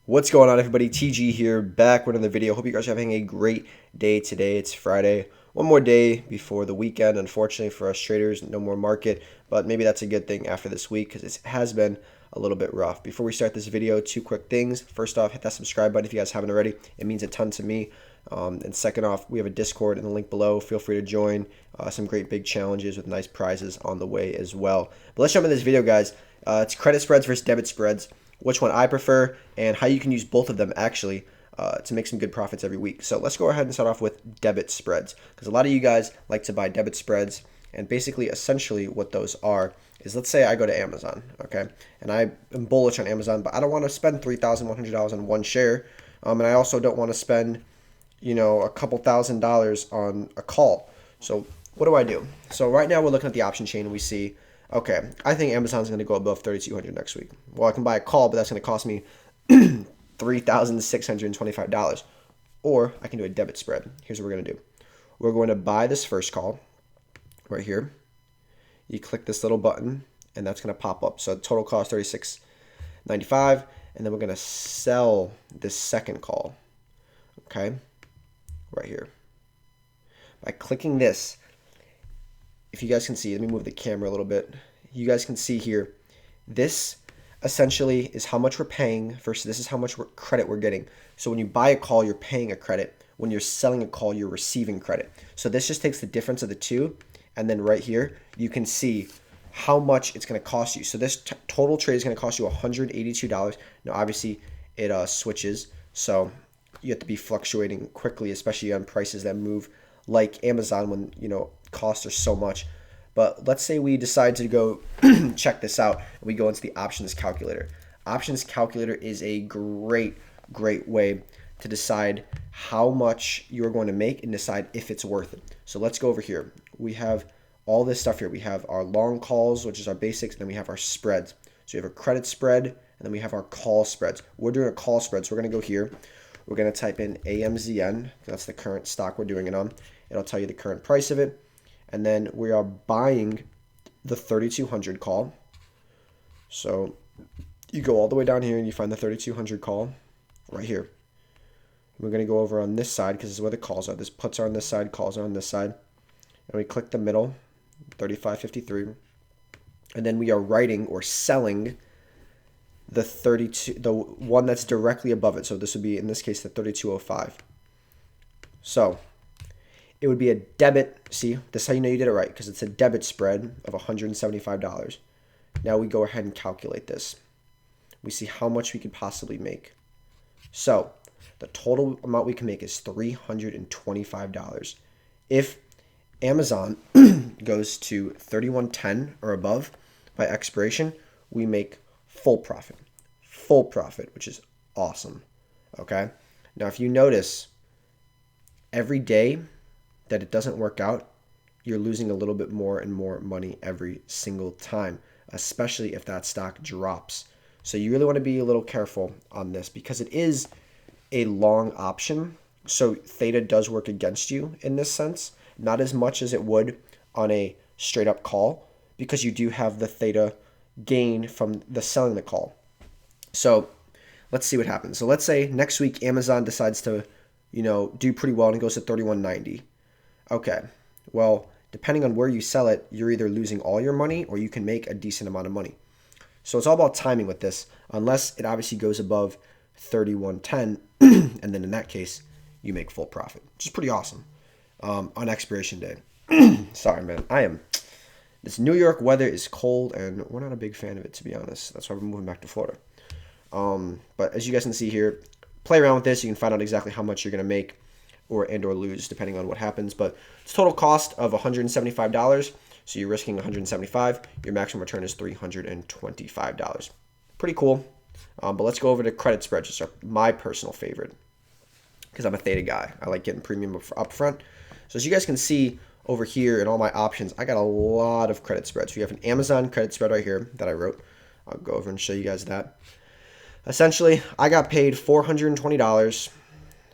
What's going on, everybody? TG here, back with another video. Hope you guys are having a great day today. It's Friday. One more day before the weekend. Unfortunately for us traders, no more market, but maybe that's a good thing after this week because it has been a little bit rough. Before we start this video, two quick things. First off, hit that subscribe button if you guys haven't already. It means a ton to me. And second off, we have a Discord in the link below. Feel free to join. Some great big challenges with nice prizes on the way as well. But let's jump into this video, guys. It's credit spreads versus debit spreads. Which one I prefer, and how you can use both of them actually to make some good profits every week. So let's go ahead and start off with debit spreads, because a lot of you guys like to buy debit spreads, and basically essentially what those are is, let's say I go to Amazon, okay, and I am bullish on Amazon, but I don't want to spend $3,100 on one share, and I also don't want to spend, a couple $1,000s on a call. So what do? So right now we're looking at the option chain and we see, okay, I think Amazon's going to go above 3,200 next week. Well, I can buy a call, but that's going to cost me $3,625. Or I can do a debit spread. Here's what we're going to do. We're going to buy this first call right here. You click this little button, and that's going to pop up. So total cost $36.95, and then we're going to sell this second call, okay, right here. By clicking this, if you guys can see, let me move the camera a little bit. You guys can see here, this essentially is how much we're paying versus this is how much credit we're getting. So when you buy a call, you're paying a credit. When you're selling a call, you're receiving credit. So this just takes the difference of the two. And then right here, you can see how much it's going to cost you. So this total trade is going to cost you $182. Now, obviously, it switches. So you have to be fluctuating quickly, especially on prices that move like Amazon when, costs are so much. But let's say we decide to go check this out and we go into the options calculator. Options calculator is a great way to decide how much you're going to make and decide if it's worth it. So let's go over here. We have all this stuff here. We have our long calls, which is our basics, and then we have our spreads. So we have a credit spread, and then we have our call spreads. We're doing a call spread, so we're going to go here. We're going to type in AMZN. That's the current stock we're doing it on. It'll tell you the current price of it. And then we are buying the 3,200 call. So you go all the way down here and you find the 3,200 call right here. We're going to go over on this side because this is where the calls are. This puts are on this side, calls are on this side. And we click the middle, 35.53. And then we are writing or selling the one that's directly above it. So this would be, in this case, the 3,205. So it would be a debit. See, this is how you know you did it right, because it's a debit spread of $175. Now we go ahead and calculate this. We see how much we could possibly make. So the total amount we can make is $325. If Amazon goes to 31.10 or above by expiration, we make full profit, which is awesome. Okay. Now, if you notice, every day that it doesn't work out, you're losing a little bit more and more money every single time, especially if that stock drops. So you really want to be a little careful on this because it is a long option. So theta does work against you in this sense, not as much as it would on a straight up call, because you do have the theta gain from the selling the call. So let's see what happens. So let's say next week Amazon decides to, do pretty well and it goes to 31.90. Okay, well, depending on where you sell it, you're either losing all your money or you can make a decent amount of money. So it's all about timing with this, unless it obviously goes above 31.10, and then in that case, you make full profit, which is pretty awesome on expiration day. Sorry, man. This New York weather is cold, and we're not a big fan of it, to be honest. That's why we're moving back to Florida. But as you guys can see here, play around with this. You can find out exactly how much you're going to make or lose depending on what happens. But it's total cost of $175. So you're risking $175. Your maximum return is $325. Pretty cool. But let's go over to credit spreads, which are my personal favorite because I'm a theta guy. I like getting premium up front. So as you guys can see over here in all my options, I got a lot of credit spreads. We have an Amazon credit spread right here that I wrote. I'll go over and show you guys that. Essentially, I got paid $420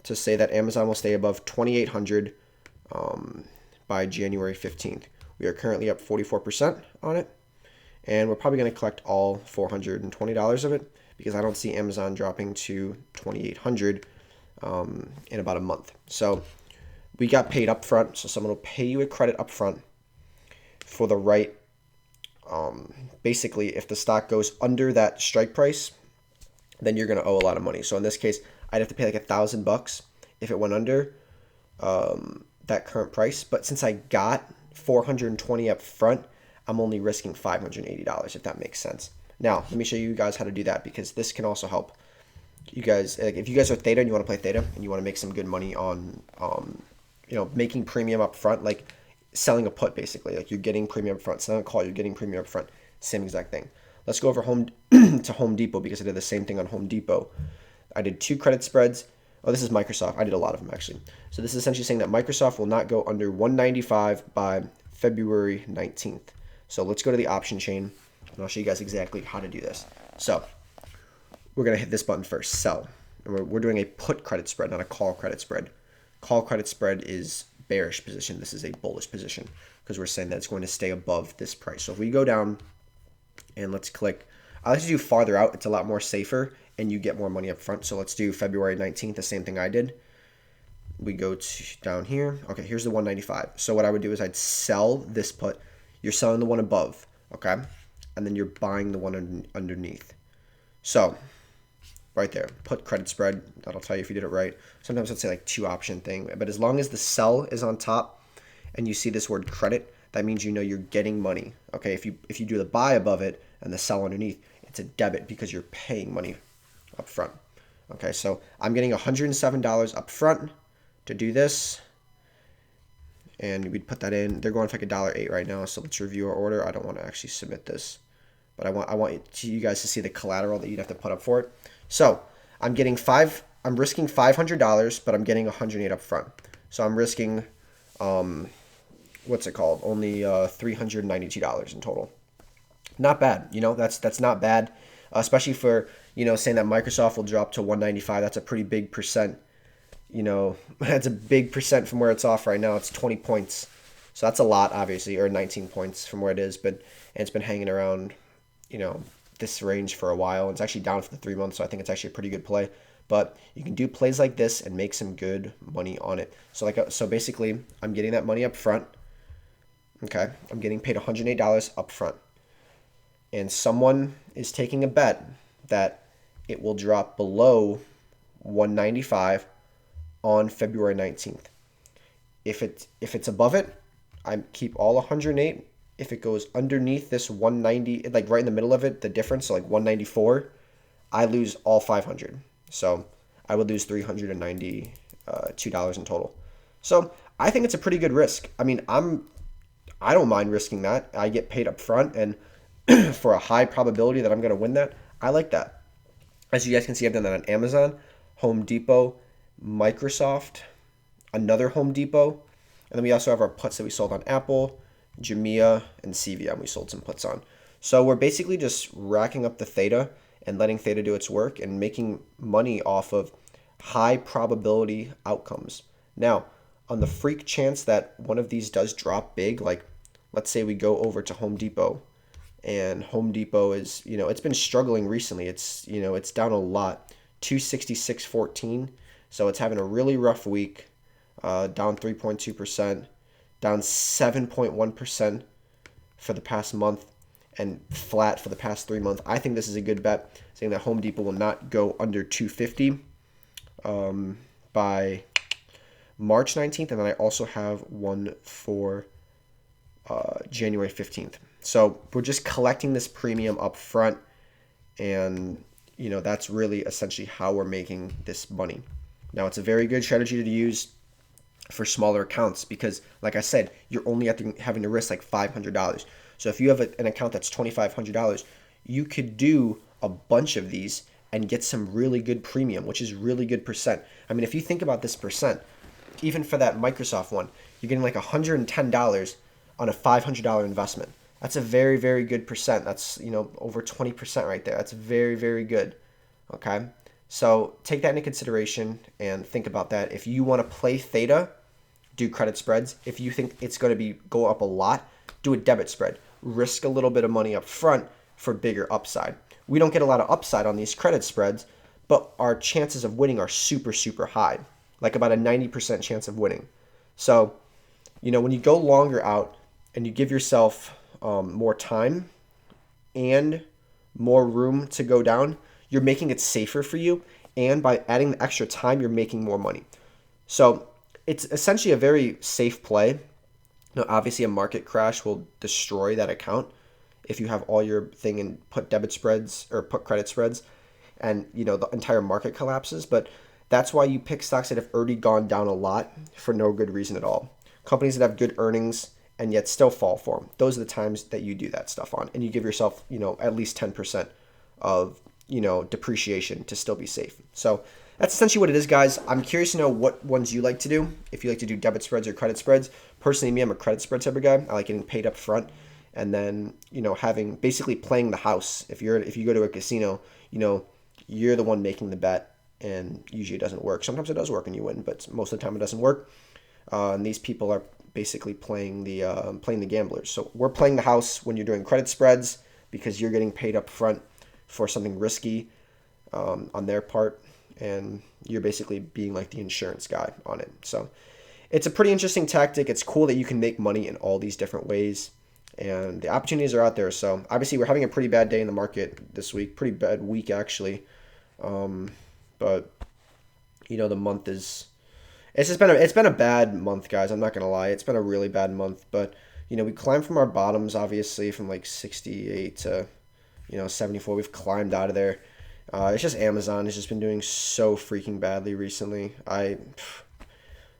to say that Amazon will stay above 2,800 by January 15th. We are currently up 44% on it, and we're probably going to collect all $420 of it because I don't see Amazon dropping to 2,800 in about a month. So we got paid up front. So someone will pay you a credit up front for the right. Basically, if the stock goes under that strike price, then you're going to owe a lot of money. So in this case, I'd have to pay like $1,000 if it went under that current price. But since I got 420 up front, I'm only risking $580, if that makes sense. Now, let me show you guys how to do that, because this can also help you guys. Like, if you guys are theta and you want to play theta and you want to make some good money on, making premium up front, like selling a put, basically. Like, you're getting premium up front. Selling a call, you're getting premium up front. Same exact thing. Let's go over to Home Depot, because I did the same thing on Home Depot. I did 2 credit spreads. Oh, this is Microsoft. I did a lot of them, actually. So this is essentially saying that Microsoft will not go under 195 by February 19th. So let's go to the option chain, and I'll show you guys exactly how to do this. So we're going to hit this button first, sell. And we're doing a put credit spread, not a call credit spread. Call credit spread is bearish position. This is a bullish position, because we're saying that it's going to stay above this price. So if we go down and let's click, I like to do farther out. It's a lot more safer, and you get more money up front. So let's do February 19th, the same thing I did. We go down here. Okay, here's the 195. So what I would do is I'd sell this put. You're selling the one above, okay? And then you're buying the one underneath. So right there, put credit spread. That'll tell you if you did it right. Sometimes let's say like 2 option thing. But as long as the sell is on top and you see this word credit, that means you know you're getting money. Okay, if you do the buy above it and the sell underneath, it's a debit, because you're paying money up front. Okay, so I'm getting $107 up front to do this. And we'd put that in. They're going for like $1.08 right now, so let's review our order. I don't want to actually submit this, but I want you guys to see the collateral that you'd have to put up for it. So I'm risking $500, but I'm getting 108 up front. So I'm risking what's it called? Only $392 in total. Not bad, that's not bad, especially for saying that Microsoft will drop to 195. That's a pretty big percent. That's a big percent from where it's off right now. It's 20 points. So that's a lot, obviously, or 19 points from where it is. But it's been hanging around, this range for a while. It's actually down for the 3 months, so I think it's actually a pretty good play. But you can do plays like this and make some good money on it. So basically, I'm getting that money up front. Okay, I'm getting paid $108 up front. And someone is taking a bet that it will drop below 195 on February 19th. If it's above it, I keep all 108. If it goes underneath this 190, like right in the middle of it, the difference, so like 194, I lose all 500. So I would lose $392 in total. So I think it's a pretty good risk. I mean, I don't mind risking that. I get paid up front, and for a high probability that I'm going to win that, I like that. As you guys can see, I've done that on Amazon, Home Depot, Microsoft, another Home Depot, and then we also have our puts that we sold on Apple, Jumia, and CVM. We sold some puts on. So we're basically just racking up the theta and letting theta do its work and making money off of high probability outcomes. Now, on the freak chance that one of these does drop big, like let's say we go over to Home Depot, and Home Depot is, it's been struggling recently. It's, it's down a lot, 266.14. So it's having a really rough week, down 3.2%, down 7.1% for the past month, and flat for the past 3 months. I think this is a good bet, saying that Home Depot will not go under 250 by March 19th. And then I also have one for January 15th. So we're just collecting this premium up front, and that's really essentially how we're making this money. Now, it's a very good strategy to use for smaller accounts, because like I said, you're only having to risk like $500. So if you have an account that's $2,500, you could do a bunch of these and get some really good premium, which is really good percent. I mean, if you think about this percent, even for that Microsoft one, you're getting like $110 on a $500 investment. That's a very, very good percent. That's, over 20% right there. That's very, very good. Okay. So take that into consideration and think about that. If you want to play theta, do credit spreads. If you think it's going to go up a lot, do a debit spread. Risk a little bit of money up front for bigger upside. we don't get a lot of upside on these credit spreads, but our chances of winning are super, super high, like about a 90% chance of winning. So, when you go longer out and you give yourself more time and more room to go down, you're making it safer for you. And by adding the extra time, you're making more money. So it's essentially a very safe play. Now, obviously, a market crash will destroy that account if you have all your thing and put debit spreads or put credit spreads and, the entire market collapses. But that's why you pick stocks that have already gone down a lot for no good reason at all. Companies that have good earnings and yet still fall for them. Those are the times that you do that stuff on. And you give yourself, at least 10% of, depreciation to still be safe. So that's essentially what it is, guys. I'm curious to know what ones you like to do. If you like to do debit spreads or credit spreads. Personally, me, I'm a credit spread type of guy. I like getting paid up front and then, having basically playing the house. If you go to a casino, you're the one making the bet, and usually it doesn't work. Sometimes it does work and you win, but most of the time it doesn't work. And these people are basically playing the gamblers. So we're playing the house when you're doing credit spreads because you're getting paid up front for something risky on their part, and you're basically being like the insurance guy on it. So it's a pretty interesting tactic. It's cool that you can make money in all these different ways, and the opportunities are out there. So obviously we're having a pretty bad day in the market this week, pretty bad week actually. But the month is, it's been a bad month, guys. I'm not gonna lie, it's been a really bad month. But we climbed from our bottoms, obviously, from like 68 to 74. We've climbed out of there. It's just Amazon has just been doing so freaking badly recently. I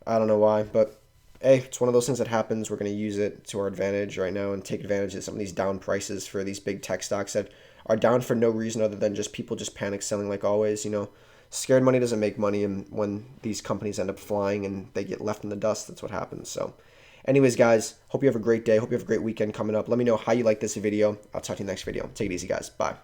don't know why, but hey, it's one of those things that happens. We're going to use it to our advantage right now and take advantage of some of these down prices for these big tech stocks that are down for no reason other than just people just panic selling like always. Scared money doesn't make money, and when these companies end up flying and they get left in the dust, that's what happens. So anyways, guys, hope you have a great day. Hope you have a great weekend coming up. Let me know how you like this video. I'll talk to you next video. Take it easy, guys. Bye.